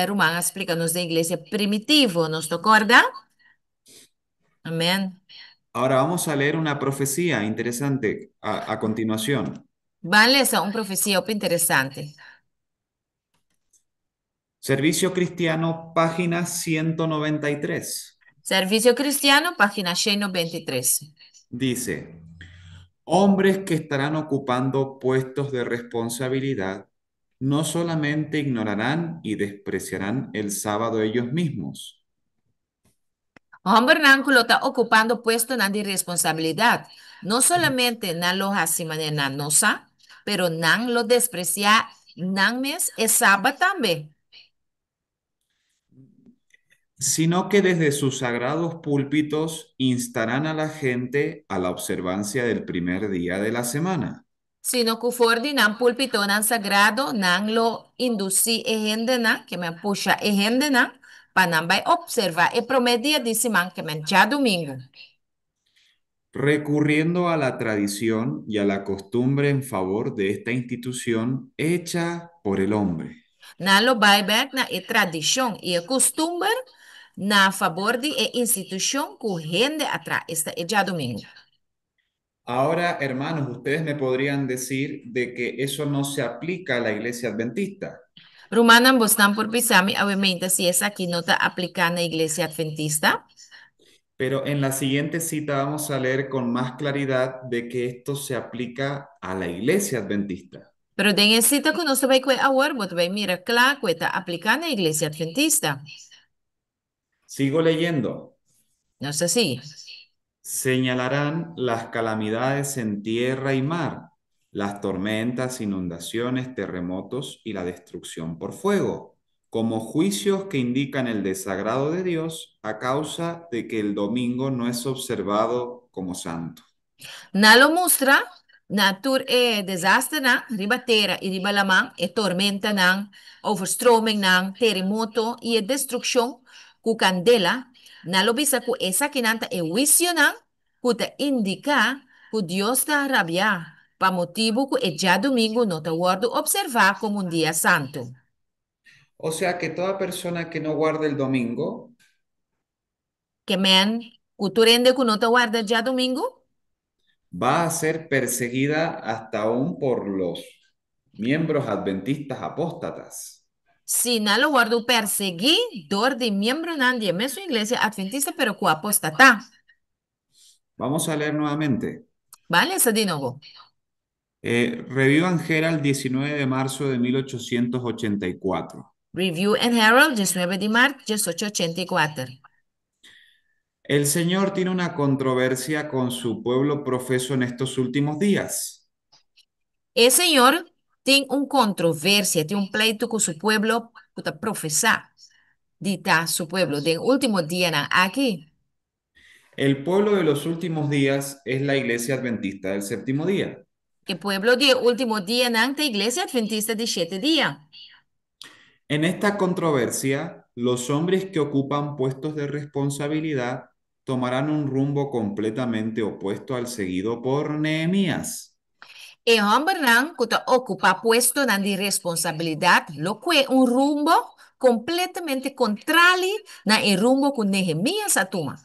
Romana explica nos da igreja primitivo, nos recorda? Amém. Ahora vamos a leer una profecía interesante a continuación. Vale, essa é uma profecia bem interessante. Servicio Cristiano, página 193. Serviço Cristiano, página 193. Dice, hombres que estarán ocupando puestos de responsabilidad no solamente ignorarán y despreciarán el sábado ellos mismos, Homem branco está ocupando puesto na de responsabilidade. Não solamente na lo acima de na nossa, pero não lo despreciar, não mes é sábado também. sino que desde sus sagrados púlpitos instarán a la gente a la observancia del primer día de la semana. Sino que for de não púlpito não sagrado, não lo induzir e gente não, que me puxa e gente não, para não vai observar e promedia de semana que me já domingo. Recurriendo a la tradición y a la costumbre en favor de esta institución hecha por el hombre. Não lo vai back na e tradição e e costume na favor de e instituição que gente atrás está e já domingo. Ahora, hermanos, ustedes me podrían decir de que eso no se aplica a la iglesia adventista, Romana buscan por pisami, obviamente, si es aquí no está aplicada na igreja adventista, pero en la siguiente cita vamos a leer con más claridad de que esto se aplica a la iglesia adventista. pero den en cita que no se va a ahora, but vai mira claro que está aplicada na igreja adventista. Sigo leyendo. No sé si. Señalarán las calamidades en tierra y mar, las tormentas, inundaciones, terremotos y la destrucción por fuego, como juicios que indican el desagrado de Dios a causa de que el domingo no es observado como santo. Na lo mostra, natur desastre na, ribatera e ribalamang, e tormenta nang, overstroming nang, terremoto e destruction ku candela, na lo bisa ku esa kinanta e wisyo nang, ku te indica ku Dios ta rabia, pa motivo ku e já domingo no te guardo observar como un día santo. O sea que toda persona que no guarde el domingo Que men Culturende que no te guarda ya domingo. va a ser perseguida hasta aún por los miembros adventistas apóstatas. Si no lo guardo perseguidor de miembro nadie, me su iglesia adventista, pero cu apostata. Vamos a leer nuevamente. ¿Vale? Esa de nuevo. Review and Herald, 19 de marzo de 1884. Review and Herald, 19 de marzo, 1884. El Señor tiene una controversia con su pueblo profeso en estos últimos días. El Señor tiene una controversia, tiene un pleito con su pueblo, puta profesar, dita su pueblo, de último día aquí. El pueblo de los últimos días es la iglesia adventista del séptimo día. El pueblo de último día ante iglesia adventista de 7 días. En esta controversia, los hombres que ocupan puestos de responsabilidad tomarán un rumbo completamente opuesto al seguido por Nehemías. El hombre que ocupa puesto de responsabilidad, lo que un rumbo completamente contrario el rumbo que Nehemías toma.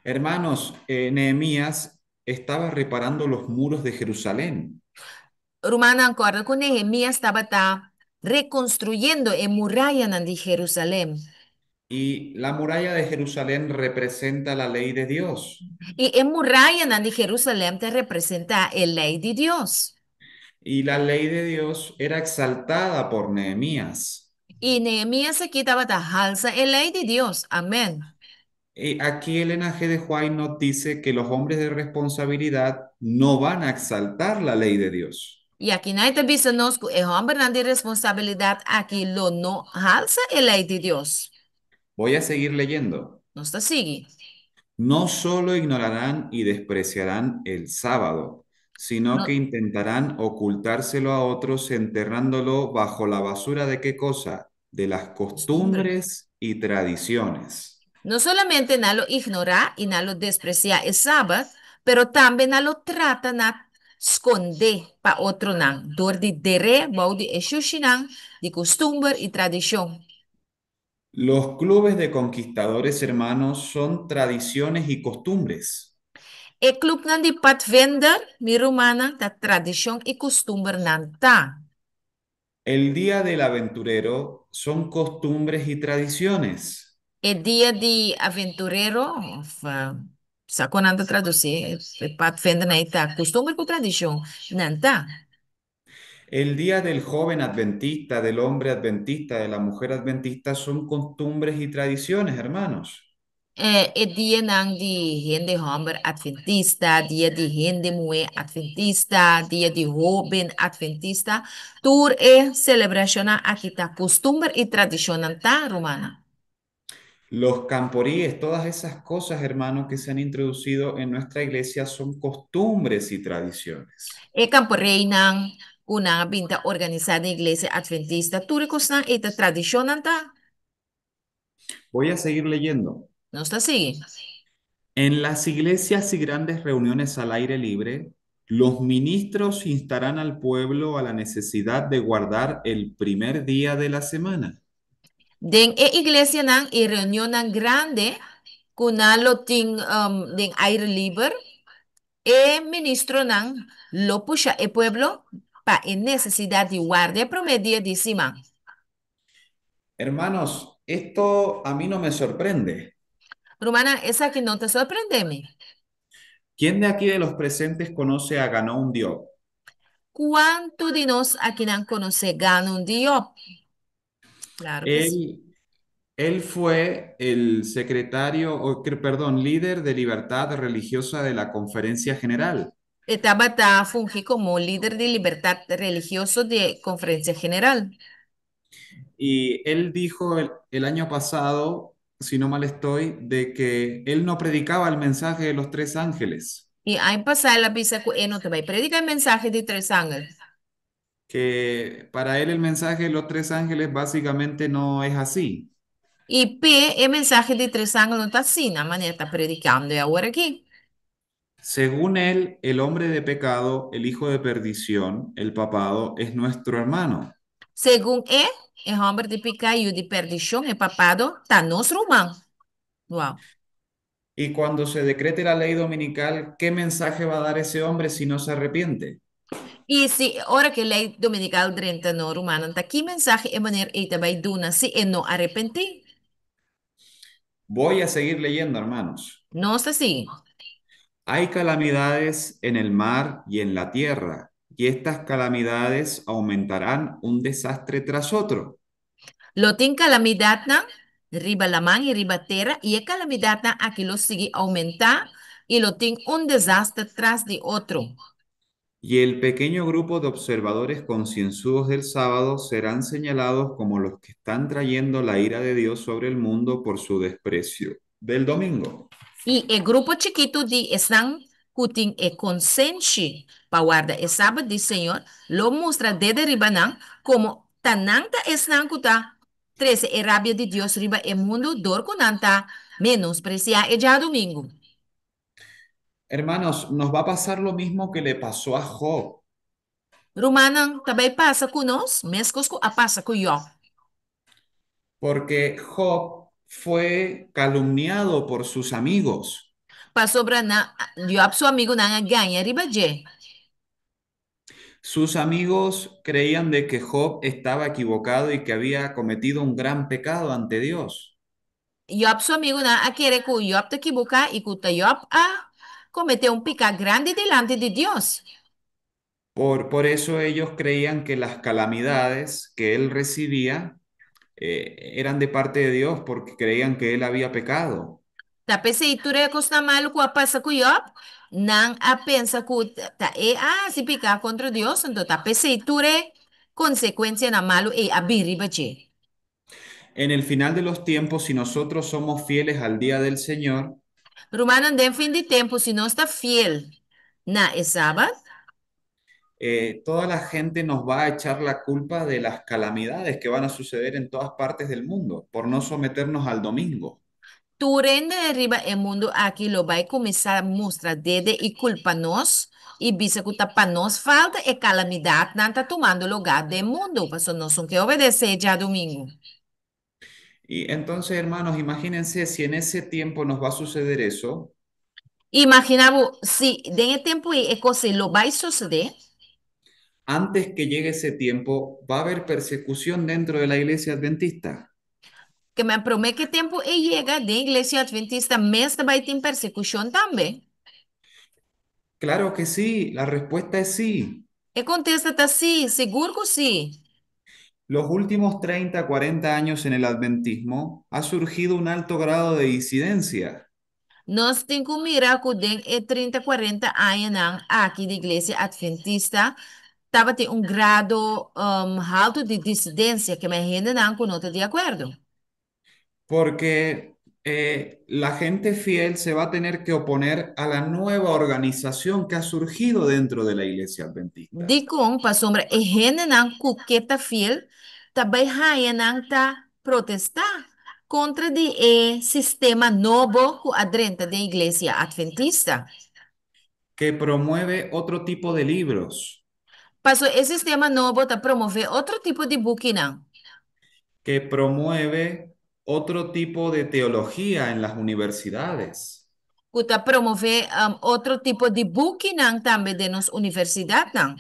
Hermanos, Nehemías estaba reparando los muros de Jerusalén. Romana acorda que Nehemías estaba reconstruyendo la muralla de Jerusalén. Y la muralla de Jerusalén representa la ley de Dios. Y la muralla de Jerusalén te representa la ley de Dios. Y la ley de Dios era exaltada por Nehemías. Y Nehemías aquí estaba alza la ley de Dios. Amén. Y aquí Elena G. de White nos dice que los hombres de responsabilidad no van a exaltar la ley de Dios. Y aquí no te dice que el hombre de responsabilidad aquí lo no alza la ley de Dios. Voy a seguir leyendo. No está sigue. No solo ignorarán y despreciarán el sábado, sino No, que intentarán ocultárselo a otros enterrándolo bajo la basura de qué cosa? De las costumbre. costumbres y tradiciones. No solamente no lo ignora y no lo desprecia el sábado, pero también no lo trata de esconder para otro nan. Door de dere, bau de eshushinan, de costumbre y tradición. Los clubes de conquistadores hermanos son tradiciones y costumbres. El club nan de patvender, mi romana, da tradición y costumbre nan ta. El día del aventurero son costumbres y tradiciones. El día de aventurero, saconando traduzir, patvender na ita, costumbre con tradición, nan ta. El día del joven adventista, del hombre adventista, de la mujer adventista son costumbres y tradiciones, hermanos. El día nang di gente hombre adventista, día di gente mujer adventista, día di joven adventista, tour celebración aquí ta costumbre y tradición ta romana. Los camporíes, todas esas cosas, hermanos, que se han introducido en nuestra iglesia son costumbres y tradiciones. El campo rey nang una pinta organizada iglesia adventista, tour cosna esta tradición ta. Voy a seguir leyendo. No está así. En las iglesias y grandes reuniones al aire libre, los ministros instarán al pueblo a la necesidad de guardar el primer día de la semana. Den iglesia nang y reunión nang grande, kunalo ting den aire libre. El ministro nan lo puxa el pueblo para en necesidad de guardia promedio de cima. Hermanos, esto a mí no me sorprende. Romana, esa que no te sorprende me. ¿Quién de aquí de los presentes conoce a Ganón Diop? ¿Cuánto de nos aquí no conoce gana un día? Claro que sí. Él fue el secretario, perdón, líder de libertad religiosa de la Conferencia General. Tabata funge como líder de libertad religioso de Conferencia General. Y él dijo el año pasado, si no mal estoy, de que él no predicaba el mensaje de los tres ángeles, Y hay pasar la visa que no te va a predicar el mensaje de tres ángeles. que para él el mensaje de los tres ángeles básicamente no es así. Y el mensaje de tres ángeles no está así, la manera está predicando y ahora aquí. Según él, el hombre de pecado, el hijo de perdición, el papado, es nuestro hermano. Según él, el hombre de pecado y de perdición, el papado, está nos romano. Wow. Y cuando se decrete la ley dominical, ¿qué mensaje va a dar ese hombre si no se arrepiente? E se, ora que lei dominical drenta no romano, tá aqui mensagem é maneira e também duna se é no arrepentir. Voy a seguir leyendo, hermanos. Não está assim. Hay calamidades en el mar y en la tierra, y estas calamidades aumentarán un desastre tras otro. Lo tem calamidade na riba lamang e riba terra e a calamidade na aquilo sigue aumentar e lo tem desastre tras de outro. Y el pequeño grupo de observadores concienzudos del sábado serán señalados como los que están trayendo la ira de Dios sobre el mundo por su desprecio del domingo. E o grupo chiquito de estão que é consciente para guardar o sábado do Senhor, lo mostra desde riba não, como tananta estão que tá 13 é rabia de Deus riba o mundo dor com nanta menospreciar é já domingo. Hermanos, nos va a pasar lo mismo que le pasó a Job, Romanang também passa com nós, mesmo que a passa com eu. porque Job fue calumniado por sus amigos. Para sobra na, eu seu amigo não ganha riba je. Sus amigos creían de que Job estaba equivocado y que había cometido un gran pecado ante Dios. Eu seu amigo não a querer que eu te equivocar e que eu a cometer pecado grande delante de Deus. Por eso ellos creían que las calamidades que él recibía eran de parte de Dios porque creían que él había pecado. Tapi se iture costa mal com a passa com eu, não a pensa que tá se pecar contra Deus, então tapi se iture consequência na malo e a riba je. En el final de los tiempos, si nosotros somos fieles al día del Señor, Romano, de fim de tempo, se não está fiel na sábado, toda la gente nos va a echar la culpa de las calamidades que van a suceder en todas partes del mundo por no someternos al domingo. tu rende arriba el mundo aqui lo vai começar a mostrar dede e culpa nós e bisa que tá para nós falta e calamidade não tá tomando lugar do mundo, porque nós não que obedecer já domingo. Y entonces, hermanos, imagínense si en esse tiempo nos va a suceder eso, Imaginava se de tempo e coisa lo vai suceder, antes que llegue ese tiempo, va a haber persecución dentro de la iglesia adventista. que me promete que tempo e chega da igreja adventista, mas vai ter persecução também. Claro que sí, la respuesta es sí. E contesta tá sim, seguro que sim. Los últimos 30, 40 años en el adventismo ha surgido un alto grado de disidencia. Nós temos que mirar que den 30, 40 anos não, aqui da igreja adventista, estava tendo grado alto de dissidência que me gente não está de acordo. Porque la gente fiel se va a tener que oponer a la nueva organización que ha surgido dentro de la iglesia adventista. De com, para sombra, e gente não que está fiel, também raia não está protestar contra o sistema novo que adrenta da igreja adventista. Que promueve otro tipo de libros, Passou, esse sistema novo está promover outro tipo de book não. que promueve otro tipo de teología en las universidades, Que está promover outro tipo de book não também de nas universidades não.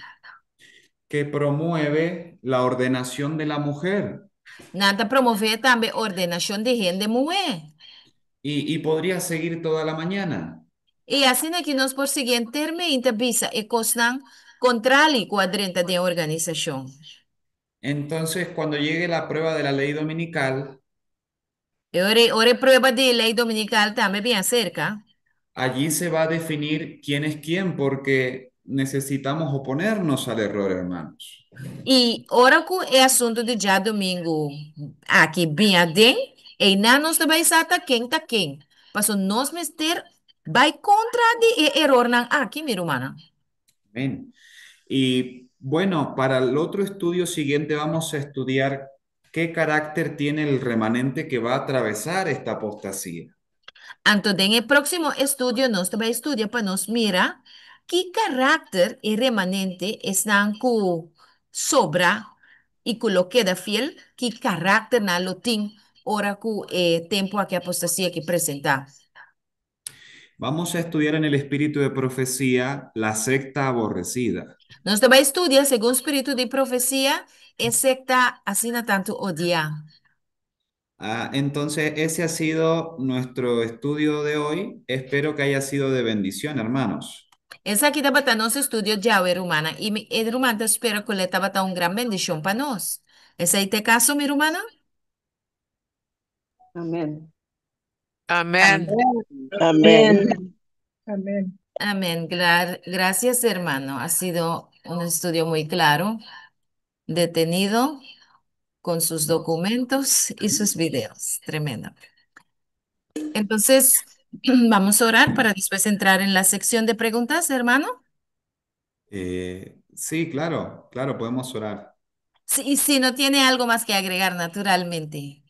que promueve la ordenación de la mujer. Nada promover também ordenação de gente mulher. Y podría seguir toda la mañana. E assim é que nós por seguinte termina visa e costan contrali quadrenta de organização. Entonces, cuando llegue la prueba de la ley dominical, E ore prova de lei dominical também bem cerca. allí se va a definir quién es quién, porque necesitamos oponernos al error, hermanos. E ora que é assunto de já domingo aqui bem adem, e não nós também sata quem tá quem. Passo nós mister vai contra de error não aqui, minha irmã. Amén. Y bueno, para el otro estudio siguiente vamos a estudiar qué carácter tiene el remanente que va a atravesar esta apostasía. Então, no próximo estudo, nós também estudia para nós mira que caráter e remanente estão com sobra e que lo queda fiel, que caráter na lo tem, ora que tempo a que a apostasia que apresentar. Vamos a estudiar en el espíritu de profecía la secta aborrecida. Nós também estudia, segundo o espírito de profecia, é secta assina tanto odiar. Entonces, ese ha sido nuestro estudio de hoy. Espero que haya sido de bendición, hermanos. Essa aqui estava tá nosso estúdio de Aue Rumana. E Rumana, espero que ele estava tá um grande bendição para nós. Esse aí te caso, mi Rumana? Amén. Amén. Amén. Amén. Amén. Gracias, hermano. Ha sido un estudio muy claro, detenido, con sus documentos y sus videos. Tremendo. Entonces, vamos a orar para después entrar en la sección de preguntas, hermano. Sí, claro, claro, podemos orar. Sí, y si no tiene algo más que agregar, naturalmente.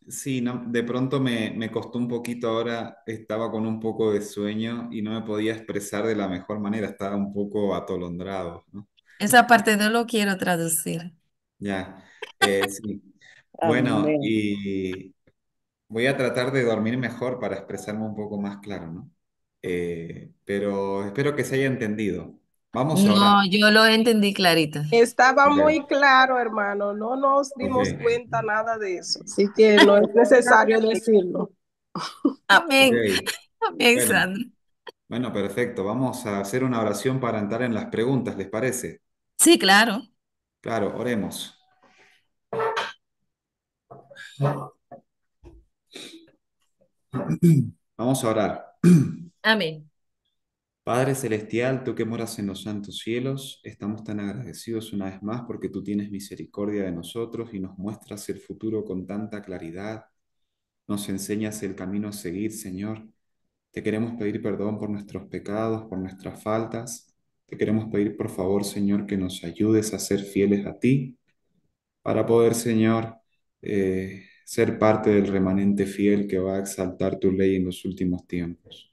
Sí, no, de pronto me costó un poquito ahora, estaba con un poco de sueño y no me podía expresar de la mejor manera, estaba un poco atolondrado, ¿no? Esa parte no lo quiero traducir. Ya, sí. Bueno, Amén. y voy a tratar de dormir mejor para expresarme un poco más claro, ¿no? Pero espero que se haya entendido. Vamos a orar. No, yo lo entendí clarito. Estaba Ok, muy claro, hermano. No nos dimos ok, cuenta nada de eso. Así que no es necesario decirlo. Amén. ok. Amén, Bueno, Sandra. bueno, perfecto. Vamos a hacer una oración para entrar en las preguntas, ¿les parece? Sí, claro. Claro, oremos. Vamos a orar. Amén. Padre Celestial, tú que moras en los santos cielos, estamos tan agradecidos una vez más porque tú tienes misericordia de nosotros y nos muestras el futuro con tanta claridad. Nos enseñas el camino a seguir, Señor. Te queremos pedir perdón por nuestros pecados, por nuestras faltas. Te queremos pedir, por favor, Señor, que nos ayudes a ser fieles a ti para poder, Señor, ser parte del remanente fiel que va a exaltar tu ley en los últimos tiempos.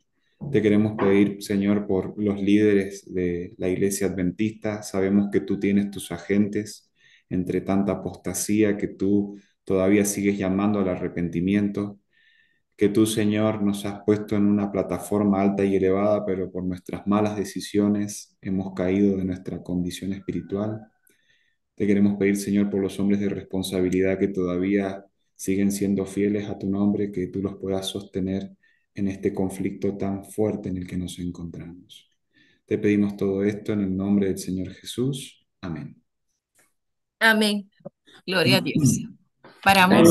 Te queremos pedir, Señor, por los líderes de la iglesia adventista. Sabemos que tú tienes tus agentes entre tanta apostasía, que tú todavía sigues llamando al arrepentimiento, que tú, Señor, nos has puesto en una plataforma alta y elevada, pero por nuestras malas decisiones hemos caído de nuestra condición espiritual. Te queremos pedir, Señor, por los hombres de responsabilidad que todavía siguen siendo fieles a tu nombre, que tú los puedas sostener en este conflicto tan fuerte en el que nos encontramos. Te pedimos todo esto en el nombre del Señor Jesús. Amén. Amén. Gloria a Dios. Amén. Paramos